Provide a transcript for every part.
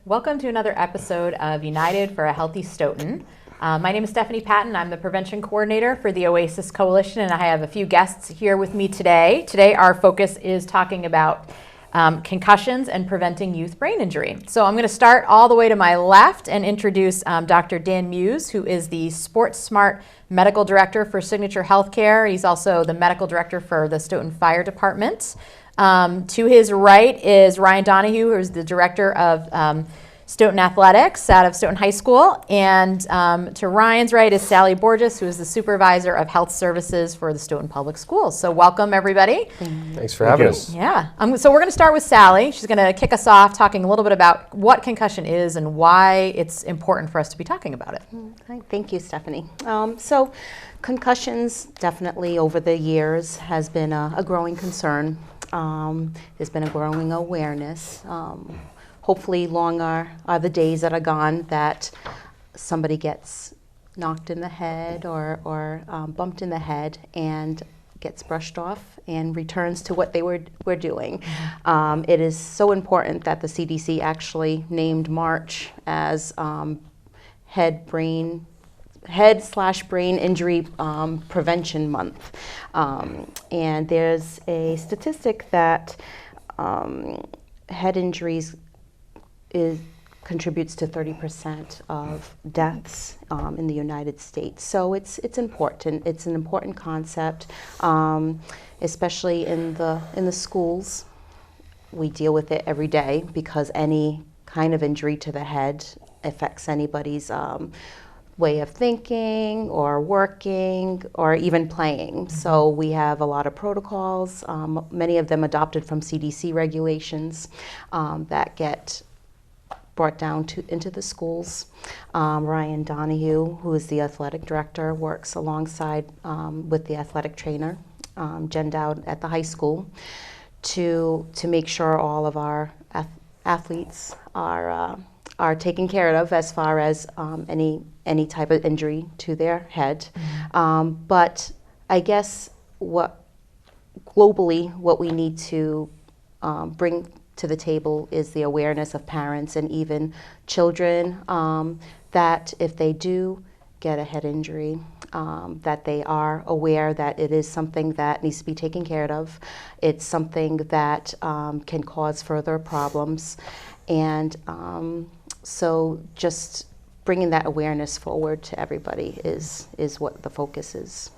Welcome to another episode of United for a Healthy Stoughton. My name is Stephanie Patton. I'm the Prevention Coordinator for the OASIS Coalition, and I have a few guests here with me today. Today our focus is talking about concussions and preventing youth brain injury. So I'm going to start all the way to my left and introduce Dr. Dan Muse, who is the Sports Smart Medical Director for Signature Healthcare. He's also the Medical Director for the Stoughton Fire Department. To his right is Ryan Donahue, who is the Director of Stoughton Athletics out of Stoughton High School. And to Ryan's right is Sally Borges, who is the Supervisor of Health Services for the Stoughton Public Schools. So welcome, everybody. Thanks for having us. Yeah. So we're going to start with Sally. She's going to kick us off talking a little bit about what concussion is and why it's important for us to be talking about it. Thank you, Stephanie. So concussions definitely over the years has been a growing concern. There's been a growing awareness. Hopefully long are the days that are gone that somebody gets knocked in the head or bumped in the head and gets brushed off and returns to what they were doing. It is so important that the CDC actually named March as Head/Brain Injury Prevention Month. And there's a statistic that head injuries contributes to 30% of deaths in the United States. So it's important. It's an important concept, especially in the schools. We deal with it every day because any kind of injury to the head affects anybody's way of thinking or working or even playing. So we have a lot of protocols, many of them adopted from CDC regulations that get brought down into the schools. Ryan Donahue, who is the athletic director, works alongside with the athletic trainer, Jen Dowd at the high school, to make sure all of our athletes are taken care of as far as any type of injury to their head. But I guess globally what we need to bring to the table is the awareness of parents and even children that if they do get a head injury, that they are aware that it is something that needs to be taken care of. It's something that can cause further problems. And so just bringing that awareness forward to everybody is what the focus is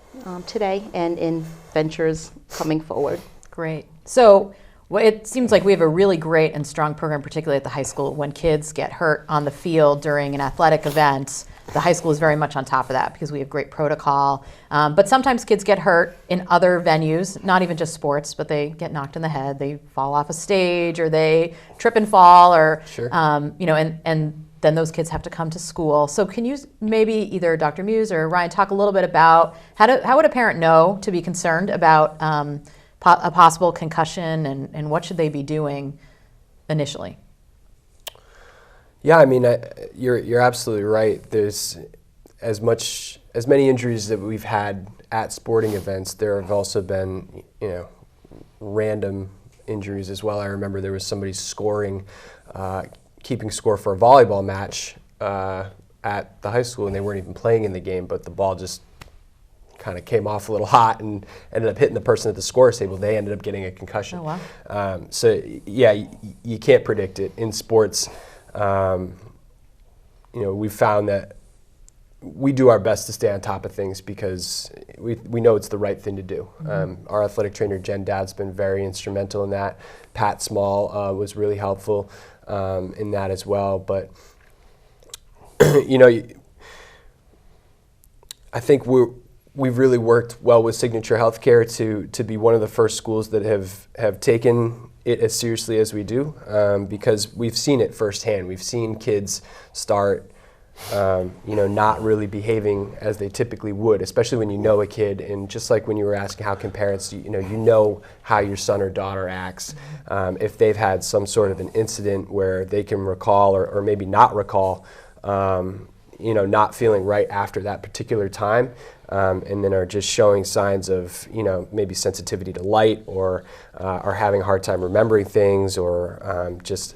today and in ventures coming forward. Great. So it seems like we have a really great and strong program, particularly at the high school. When kids get hurt on the field during an athletic event, the high school is very much on top of that because we have great protocol. But sometimes kids get hurt in other venues, not even just sports, but they get knocked in the head, they fall off a stage, or they trip and fall, or Sure. And then those kids have to come to school. So can you maybe either Dr. Muse or Ryan talk a little bit about how would a parent know to be concerned about a possible concussion and what should they be doing initially? Yeah, I mean, you're absolutely right. There's as many injuries that we've had at sporting events. There have also been, random injuries as well. I remember there was somebody keeping score for a volleyball match at the high school, and they weren't even playing in the game, but the ball just kind of came off a little hot and ended up hitting the person at the score table. They ended up getting a concussion. Oh, wow. So yeah, you can't predict it in sports. We've found that we do our best to stay on top of things because we know it's the right thing to do. Our athletic trainer Jen Dowd's been very instrumental in that. Pat Small was really helpful in that as well. But I think we've really worked well with Signature Healthcare to be one of the first schools that have taken it as seriously as we do, because we've seen it firsthand. We've seen kids start not really behaving as they typically would, especially when you know a kid. And just like when you were asking how can parents, you know how your son or daughter acts. If they've had some sort of an incident where they can recall or maybe not recall, not feeling right after that particular time, and then are just showing signs of, maybe sensitivity to light or are having a hard time remembering things or just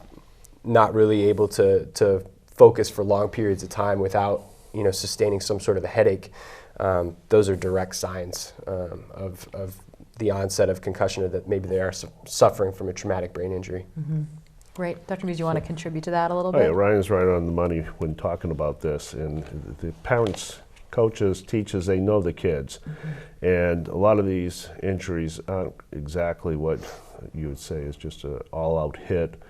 not really able to focus for long periods of time without, sustaining some sort of a headache. Those are direct signs of the onset of concussion, or that maybe they are suffering from a traumatic brain injury. Mm-hmm. Great. Dr. Muse, you want to contribute to that a little Oh, bit? yeah, Ryan's right on the money when talking about this. And the parents, coaches, teachers, they know the kids. Mm-hmm. And a lot of these injuries aren't exactly what you would say is just an all-out hit,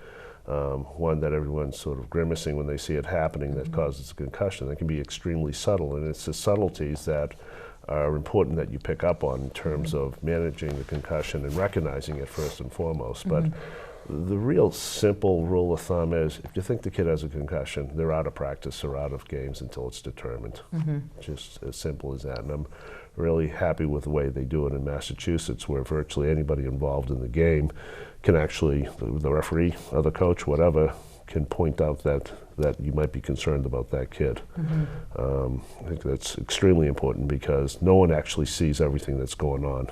one that everyone's sort of grimacing when they see it happening that causes a concussion. They can be extremely subtle, and it's the subtleties that are important that you pick up on in terms of managing the concussion and recognizing it first and foremost. But the real simple rule of thumb is if you think the kid has a concussion, they're out of practice or out of games until it's determined. Just as simple as that. And I'm really happy with the way they do it in Massachusetts, where virtually anybody involved in the game can actually, the referee or the coach, whatever, can point out that you might be concerned about that kid. I think that's extremely important because no one actually sees everything that's going on.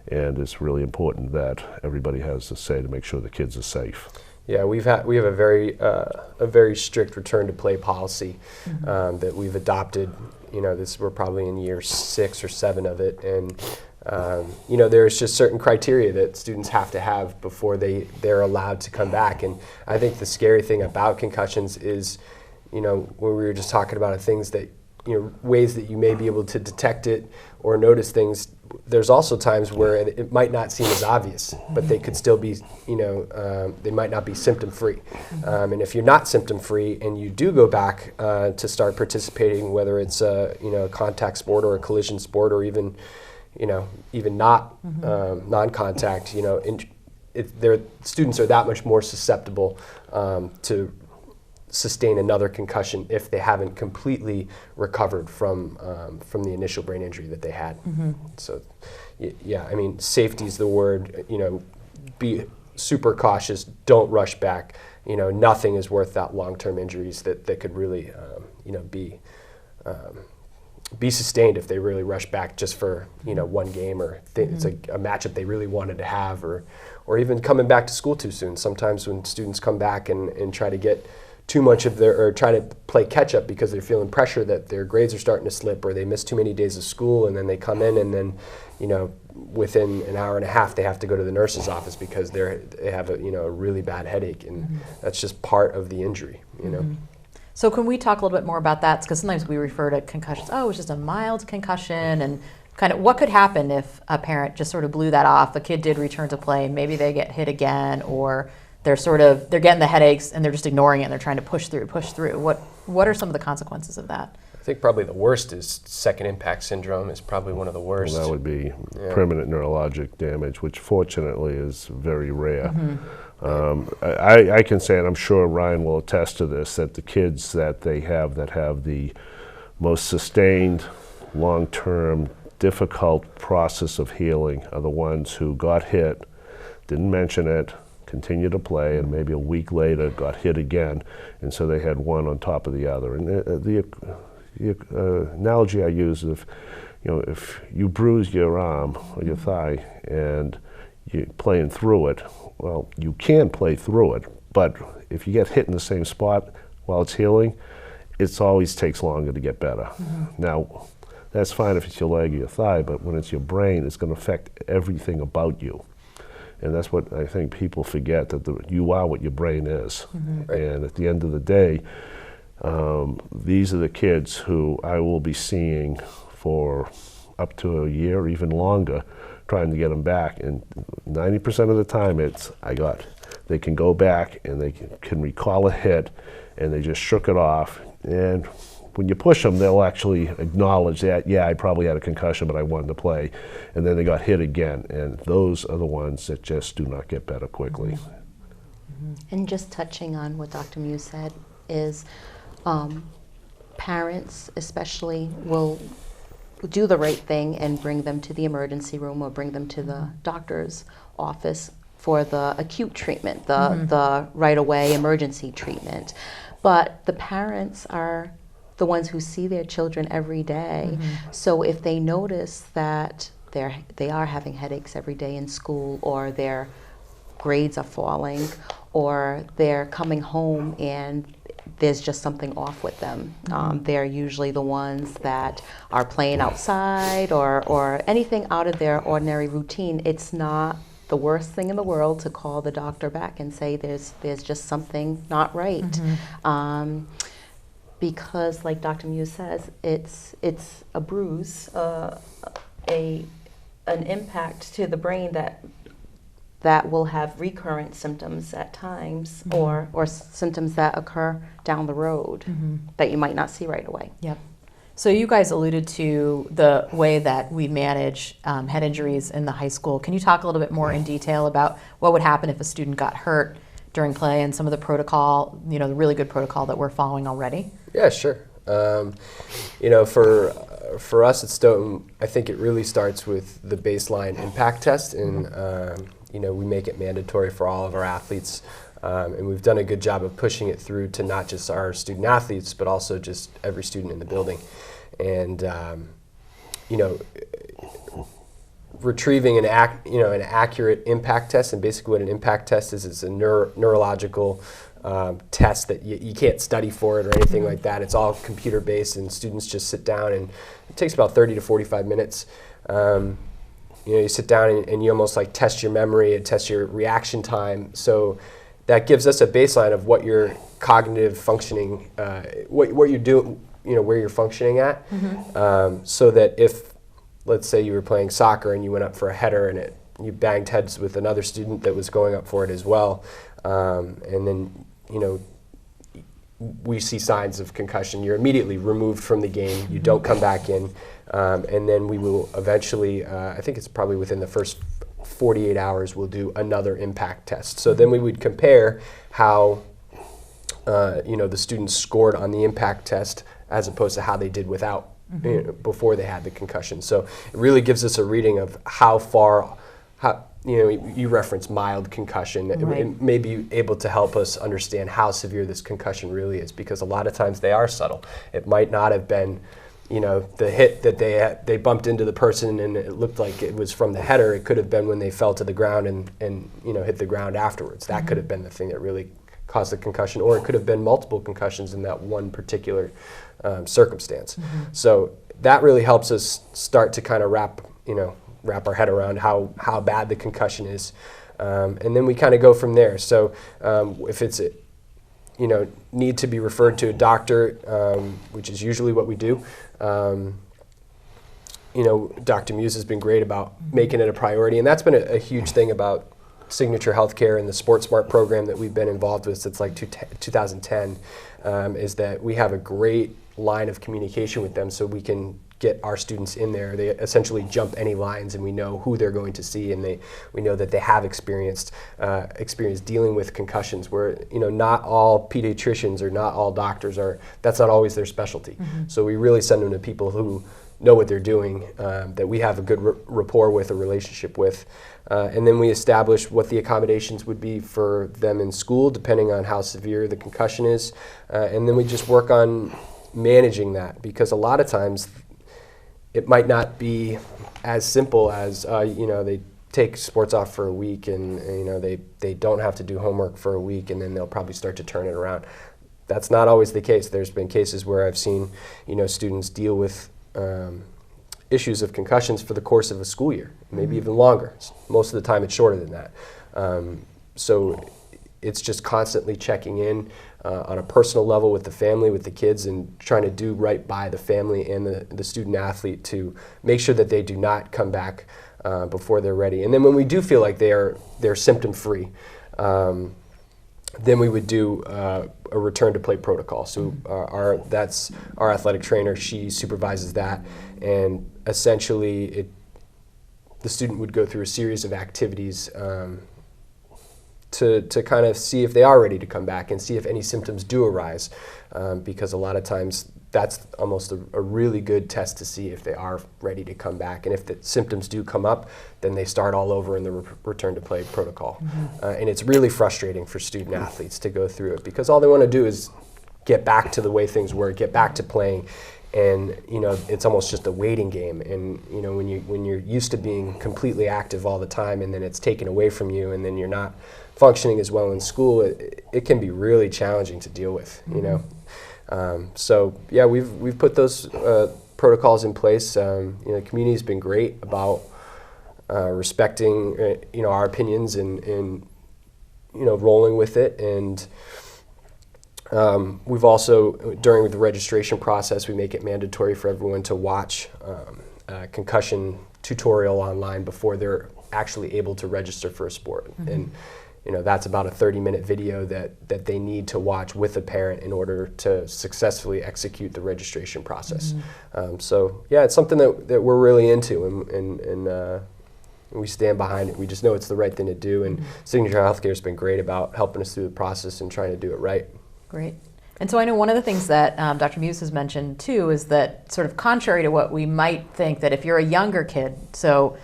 And it's really important that everybody has a say to make sure the kids are safe. Yeah, we have a very strict return to play policy that we've adopted. We're probably in year 6 or 7 of it, and there's just certain criteria that students have to have before they're allowed to come back. And I think the scary thing about concussions is, when we were just talking about things that, ways that you may be able to detect it or notice things. There's also times where it might not seem as obvious, but they could still be, they might not be symptom-free. And if you're not symptom-free and you do go back to start participating, whether it's a contact sport or a collision sport, or even, even not non-contact, students are that much more susceptible to sustain another concussion if they haven't completely recovered from the initial brain injury that they had. So, yeah, I mean, safety is the word. Be super cautious. Don't rush back. Nothing is worth that long-term injuries that could really, be sustained if they really rush back just for one game, or it's a matchup they really wanted to have, or even coming back to school too soon. Sometimes when students come back and try to get too much of or try to play catch up because they're feeling pressure that their grades are starting to slip, or they miss too many days of school, and then they come in and then, within an hour and a half they have to go to the nurse's office because they have a really bad headache, and that's just part of the injury, So can we talk a little bit more about that? Because sometimes we refer to concussions, it was just a mild concussion, and kind of what could happen if a parent just sort of blew that off, the kid did return to play, maybe they get hit again, or they're getting the headaches and they're just ignoring it and they're trying to push through. What are some of the consequences of that? I think probably the worst is second impact syndrome is probably one of the worst. Well, that would be permanent neurologic damage, which fortunately is very rare. I can say, and I'm sure Ryan will attest to this, that the kids that have the most sustained, long-term, difficult process of healing are the ones who got hit, didn't mention it, continued to play, and maybe a week later got hit again, and so they had one on top of the other. And the analogy I use is, if you bruise your arm or your thigh and you're playing through it, well, you can play through it, but if you get hit in the same spot while it's healing, it always takes longer to get better. Now, that's fine if it's your leg or your thigh, but when it's your brain, it's going to affect everything about you. And that's what I think people forget, that you are what your brain is. And at the end of the day, these are the kids who I will be seeing for up to a year, even longer, trying to get them back. And 90% of the time they can go back and they can recall a hit and they just shook it off. And when you push them, they'll actually acknowledge that, yeah, I probably had a concussion, but I wanted to play. And then they got hit again. And those are the ones that just do not get better quickly. And just touching on what Dr. Muse said is parents especially will do the right thing and bring them to the emergency room or bring them to the doctor's office for the acute treatment, the right-away emergency treatment. But the parents are the ones who see their children every day. So if they notice that they are having headaches every day in school, or they're grades are falling, or they're coming home and there's just something off with them. They're usually the ones that are playing outside or anything out of their ordinary routine. It's not the worst thing in the world to call the doctor back and say there's just something not right. Because, like Dr. Muse says, it's a bruise, an impact to the brain that will have recurrent symptoms at times, or symptoms that occur down the road that you might not see right away. Yep. So you guys alluded to the way that we manage head injuries in the high school. Can you talk a little bit more in detail about what would happen if a student got hurt during play and some of the protocol, the really good protocol that we're following already? Yeah, sure. For us at Stoughton, I think it really starts with the baseline impact test, and we make it mandatory for all of our athletes, and we've done a good job of pushing it through to not just our student athletes, but also just every student in the building. And retrieving an accurate impact test, and basically what an impact test is, it's a neurological test that you can't study for it or anything like that. It's all computer based, and students just sit down, and it takes about 30 to 45 minutes. You sit down and you almost like test your memory and test your reaction time. So that gives us a baseline of what your cognitive functioning, what you're doing, where you're functioning at. So that if, let's say you were playing soccer and you went up for a header and you banged heads with another student that was going up for it as well, and then we see signs of concussion, you're immediately removed from the game. You don't come back in, and then we will eventually, I think it's probably within the first 48 hours, we'll do another impact test. So then we would compare how the students scored on the impact test as opposed to how they did without, before they had the concussion. So it really gives us a reading of how far, you reference mild concussion. Right. It may be able to help us understand how severe this concussion really is, because a lot of times they are subtle. It might not have been, the hit that they bumped into the person and it looked like it was from the header. It could have been when they fell to the ground and hit the ground afterwards. That could have been the thing that really caused the concussion, or it could have been multiple concussions in that one particular circumstance. So that really helps us start to kind of wrap our head around how bad the concussion is, and then we kind of go from there. So if it's need to be referred to a doctor, which is usually what we do. Dr. Muse has been great about making it a priority, and that's been a huge thing about Signature Healthcare and the Sport Smart program that we've been involved with since like 2010, is that we have a great line of communication with them, so we can get our students in there. They essentially jump any lines, and we know who they're going to see, and we know that they have experience dealing with concussions, where not all pediatricians or not all doctors that's not always their specialty. So we really send them to people who know what they're doing, that we have a good rapport with, a relationship with, and then we establish what the accommodations would be for them in school, depending on how severe the concussion is, and then we just work on managing that, because a lot of times it might not be as simple as they take sports off for a week, and they don't have to do homework for a week, and then they'll probably start to turn it around. That's not always the case. There's been cases where I've seen students deal with issues of concussions for the course of a school year, maybe even longer. Most of the time it's shorter than that. So it's just constantly checking in on a personal level with the family, with the kids, and trying to do right by the family and the student athlete to make sure that they do not come back before they're ready. And then when we do feel like they're symptom free, then we would do a return to play protocol. So that's our athletic trainer. She supervises that, and essentially the student would go through a series of activities to kind of see if they are ready to come back and see if any symptoms do arise, because a lot of times that's almost a really good test to see if they are ready to come back. And if the symptoms do come up, then they start all over in the return to play protocol. And it's really frustrating for student athletes to go through it, because all they want to do is get back to the way things were, get back to playing. and it's almost just a waiting game. And when you're used to being completely active all the time, and then it's taken away from you, and then you're not functioning as well in school, it can be really challenging to deal with. So yeah, we've put those protocols in place. The community's been great about respecting our opinions and rolling with it. And we've also, during the registration process, we make it mandatory for everyone to watch a concussion tutorial online before they're actually able to register for a sport. And that's about a 30-minute video that they need to watch with a parent in order to successfully execute the registration process. So yeah, it's something that we're really into, and we stand behind it. We just know it's the right thing to do, and Signature Healthcare has been great about helping us through the process and trying to do it right. Great. And so I know one of the things that Dr. Muse has mentioned too is that, sort of contrary to what we might think, that if you're a younger kid, so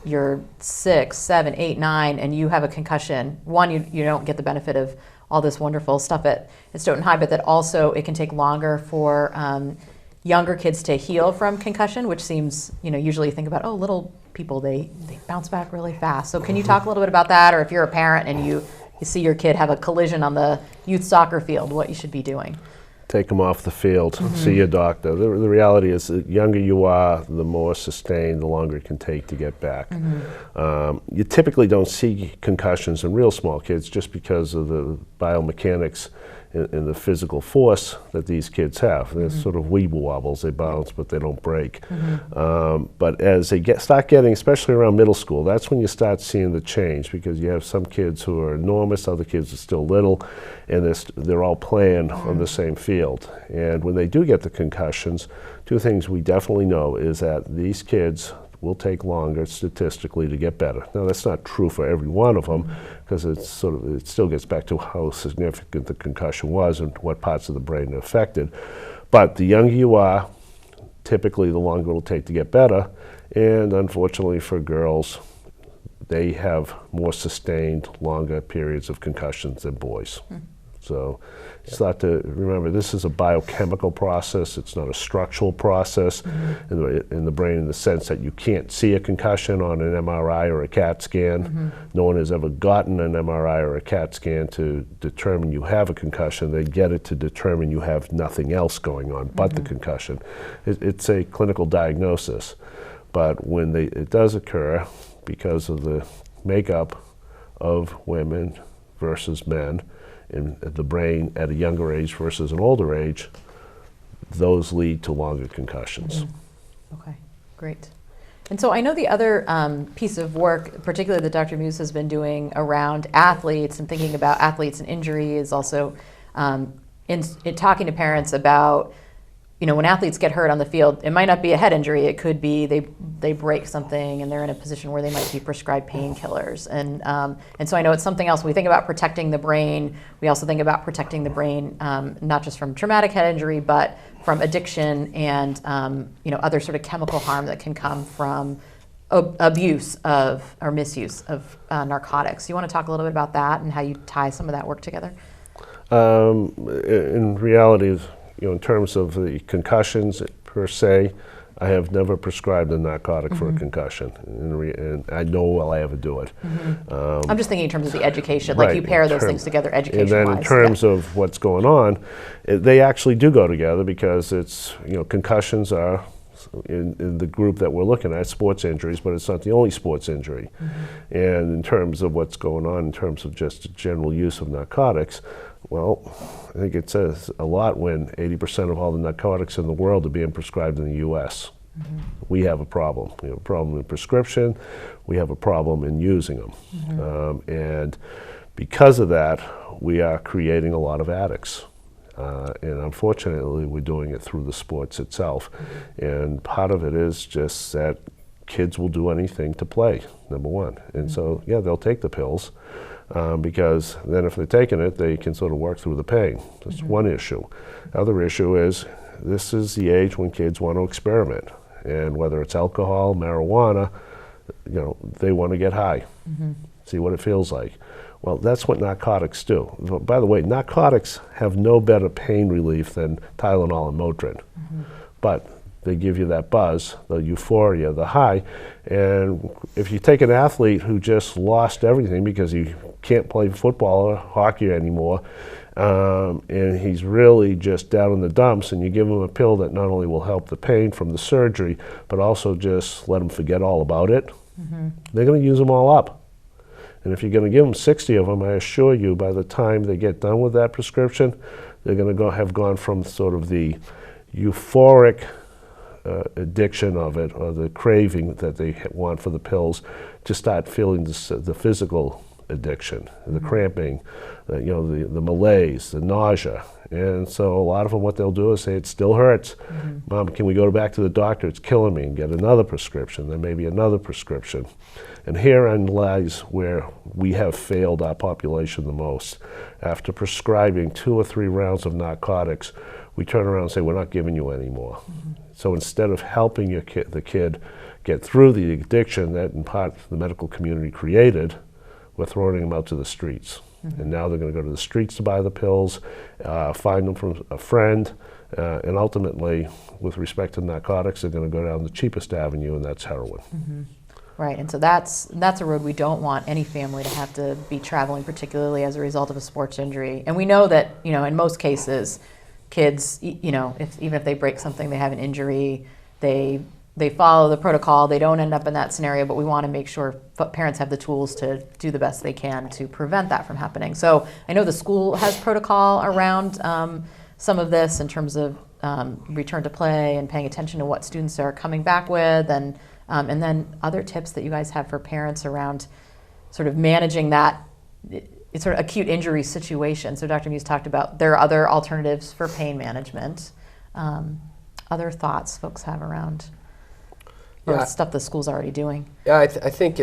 you're 6, 7, 8, 9, and you have a concussion, one, you don't get the benefit of all this wonderful stuff at Stoughton High, but that also it can take longer for younger kids to heal from concussion, which seems, usually you think about, little people, they bounce back really fast. So can you talk a little bit about that, or if you're a parent and you see your kid have a collision on the youth soccer field, what you should be doing? Take them off the field, see your doctor. The reality is, the younger you are, the more sustained, the longer it can take to get back. You typically don't see concussions in real small kids just because of the biomechanics and the physical force that these kids have. They're sort of weeble wobbles, they bounce, but they don't break. But as they start getting, especially around middle school, that's when you start seeing the change, because you have some kids who are enormous, other kids are still little, and they're all playing on the same field. And when they do get the concussions, two things we definitely know is that these kids will take longer statistically to get better. Now, that's not true for every one of them, because it still gets back to how significant the concussion was and what parts of the brain it affected. But the younger you are, typically the longer it'll take to get better. And unfortunately for girls, they have more sustained, longer periods of concussions than boys. So it's not to remember, this is a biochemical process. It's not a structural process in the brain, in the sense that you can't see a concussion on an MRI or a CAT scan. No one has ever gotten an MRI or a CAT scan to determine you have a concussion. They get it to determine you have nothing else going on but the concussion. It's a clinical diagnosis. But when it does occur, because of the makeup of women versus men, in the brain at a younger age versus an older age, those lead to longer concussions. Okay, great. And so I know the other piece of work, particularly that Dr. Muse has been doing around athletes and thinking about athletes and injury, is also in talking to parents about, when athletes get hurt on the field, it might not be a head injury. It could be they break something and they're in a position where they might be prescribed painkillers. And so I know it's something else. When we think about protecting the brain, we also think about protecting the brain not just from traumatic head injury, but from addiction and other sort of chemical harm that can come from abuse of or misuse of narcotics. You want to talk a little bit about that and how you tie some of that work together? In reality, in terms of the concussions per se, I have never prescribed a narcotic for a concussion, and I know will I ever do it. I'm just thinking in terms of the education, right, like you pair those things together education-wise. And then in terms of what's going on, they actually do go together, because it's, concussions are, in the group that we're looking at, sports injuries, but it's not the only sports injury. And in terms of what's going on, in terms of just general use of narcotics, well, I think it says a lot when 80% of all the narcotics in the world are being prescribed in the U.S. We have a problem. We have a problem in prescription. We have a problem in using them. And because of that, we are creating a lot of addicts. And unfortunately, we're doing it through the sports itself. And part of it is just that kids will do anything to play, number one. And so, yeah, they'll take the pills. Because then if they're taking it, they can sort of work through the pain. That's one issue. The other issue is, this is the age when kids want to experiment. And whether it's alcohol, marijuana, they want to get high, see what it feels like. Well, that's what narcotics do. By the way, narcotics have no better pain relief than Tylenol and Motrin. But they give you that buzz, the euphoria, the high. And if you take an athlete who just lost everything because he can't play football or hockey anymore, and he's really just down in the dumps, and you give him a pill that not only will help the pain from the surgery, but also just let him forget all about it, they're going to use them all up. And if you're going to give them 60 of them, I assure you, by the time they get done with that prescription, they're going to have gone from sort of the euphoric addiction of it, or the craving that they want for the pills, to start feeling the physical addiction, the cramping, the malaise, the nausea. And so a lot of them, what they'll do is say, it still hurts. Mom, can we go back to the doctor? It's killing me, and get another prescription, then maybe another prescription. And herein lies where we have failed our population the most. After prescribing 2 or 3 rounds of narcotics, we turn around and say, we're not giving you any more. So instead of helping the kid get through the addiction that in part the medical community created, we're throwing them out to the streets. And now they're going to go to the streets to buy the pills, find them from a friend, and ultimately, with respect to narcotics, they're going to go down the cheapest avenue, and that's heroin. Right, and so that's a road we don't want any family to have to be traveling, particularly as a result of a sports injury. And we know that, in most cases, kids, even if they break something, they have an injury, they follow the protocol, they don't end up in that scenario, but we want to make sure parents have the tools to do the best they can to prevent that from happening. So I know the school has protocol around some of this in terms of return to play and paying attention to what students are coming back with, and then other tips that you guys have for parents around sort of managing that sort of acute injury situation. So Dr. Muse talked about there are other alternatives for pain management. Other thoughts folks have around stuff the school's already doing? Yeah, I think,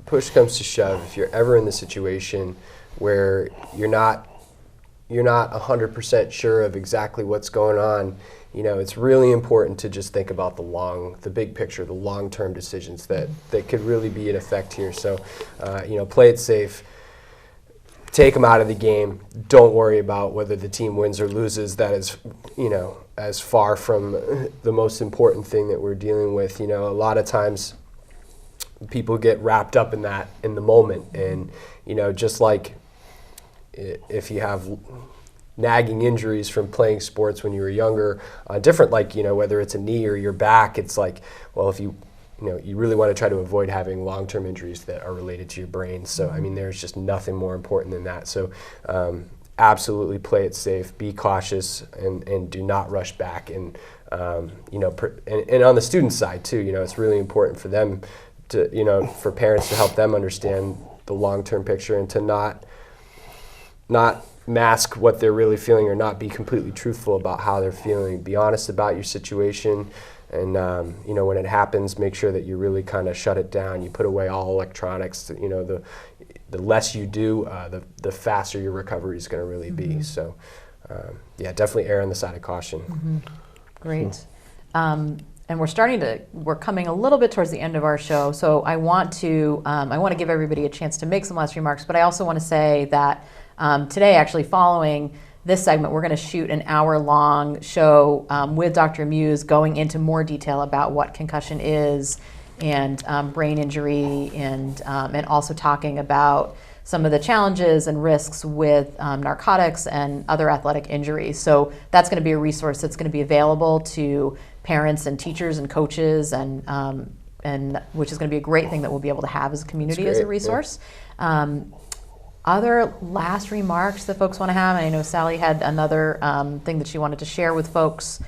push comes to shove, if you're ever in the situation where you're not 100% sure of exactly what's going on, it's really important to just think about the big picture, the long-term decisions that could really be in effect here. So, play it safe. Take them out of the game. Don't worry about whether the team wins or loses. That is, as far from the most important thing that we're dealing with. A lot of times people get wrapped up in that in the moment. And, just like if you have nagging injuries from playing sports when you were younger, different, like, whether it's a knee or your back, it's like, well, if you really want to try to avoid having long-term injuries that are related to your brain. So, there's just nothing more important than that. So, absolutely play it safe, be cautious, and do not rush back. And, and on the student side too, it's really important for them to, for parents to help them understand the long-term picture and to not mask what they're really feeling or not be completely truthful about how they're feeling. Be honest about your situation. And, when it happens, make sure that you really kind of shut it down. You put away all electronics. The less you do, the faster your recovery is going to really be. So, definitely err on the side of caution. Great. And we're coming a little bit towards the end of our show. So I want to give everybody a chance to make some last remarks, but I also want to say that today, actually following this segment, we're going to shoot an hour-long show with Dr. Muse going into more detail about what concussion is and brain injury, and also talking about some of the challenges and risks with narcotics and other athletic injuries. So that's going to be a resource that's going to be available to parents and teachers and coaches, and which is going to be a great thing that we'll be able to have as a community as a resource. Yeah. Other last remarks that folks want to have? And I know Sally had another thing that she wanted to share with folks,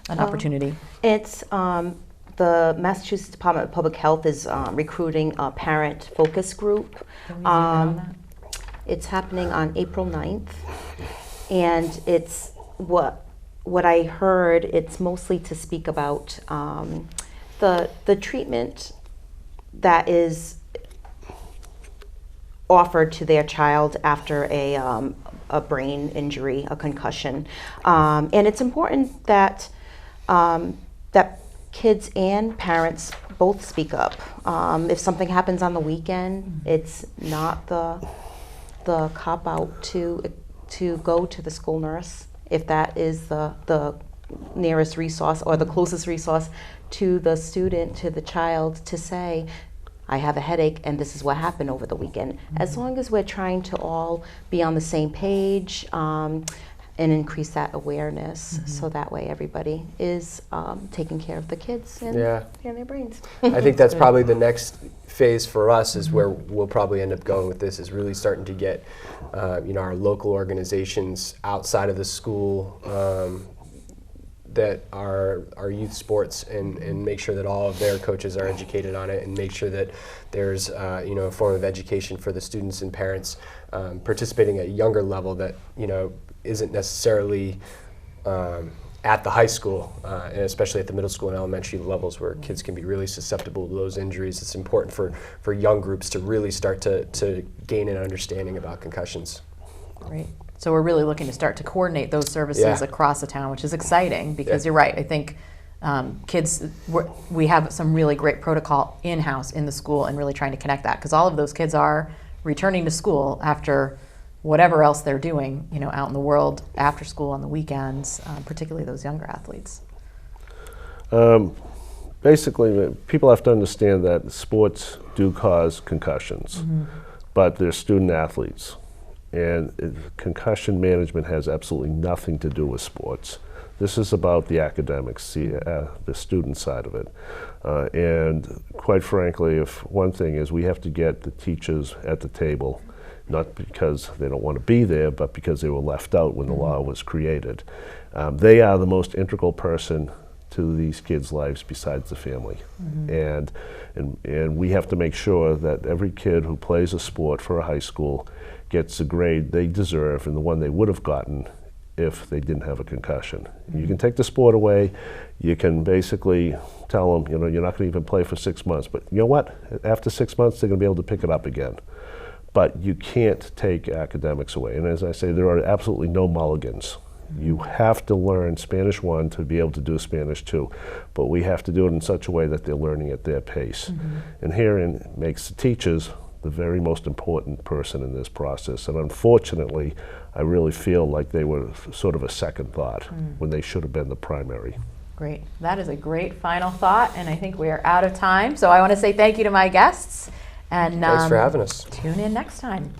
an opportunity. It's the Massachusetts Department of Public Health is recruiting a parent focus group. It's happening on April 9th. And it's what I heard, it's mostly to speak about the treatment that is offered to their child after a brain injury, a concussion, and it's important that that kids and parents both speak up. If something happens on the weekend, it's not the the cop out to go to the school nurse, if that is the nearest resource or the closest resource to the student, to the child, to say, I have a headache and this is what happened over the weekend. As long as we're trying to all be on the same page and increase that awareness, so that way everybody is taking care of the kids and their brains. I think that's probably the next phase for us, is where we'll probably end up going with this, is really starting to get our local organizations outside of the school that are youth sports, and make sure that all of their coaches are educated on it, and make sure that there's a form of education for the students and parents participating at a younger level that isn't necessarily at the high school, and especially at the middle school and elementary levels, where kids can be really susceptible to those injuries. It's important for young groups to really start to gain an understanding about concussions. Great. So we're really looking to start to coordinate those services across the town, which is exciting, because you're right. I think kids, we have some really great protocol in-house in the school, and really trying to connect that, because all of those kids are returning to school after whatever else they're doing, out in the world after school on the weekends, particularly those younger athletes. Basically, people have to understand that sports do cause concussions, but they're student athletes. And concussion management has absolutely nothing to do with sports. This is about the academics, the student side of it. And quite frankly, if one thing is, we have to get the teachers at the table, not because they don't want to be there, but because they were left out when the law was created. They are the most integral person to these kids' lives besides the family. And we have to make sure that every kid who plays a sport for a high school gets the grade they deserve and the one they would have gotten if they didn't have a concussion. You can take the sport away, you can basically tell them, you're not going to even play for 6 months, but you know what? After 6 months, they're going to be able to pick it up again. But you can't take academics away. And as I say, there are absolutely no mulligans. You have to learn Spanish 1 to be able to do Spanish 2, but we have to do it in such a way that they're learning at their pace. And herein makes the teachers the very most important person in this process. And unfortunately, I really feel like they were sort of a second thought when they should have been the primary. Great. That is a great final thought, and I think we are out of time. So I want to say thank you to my guests. And thanks for having us. Tune in next time.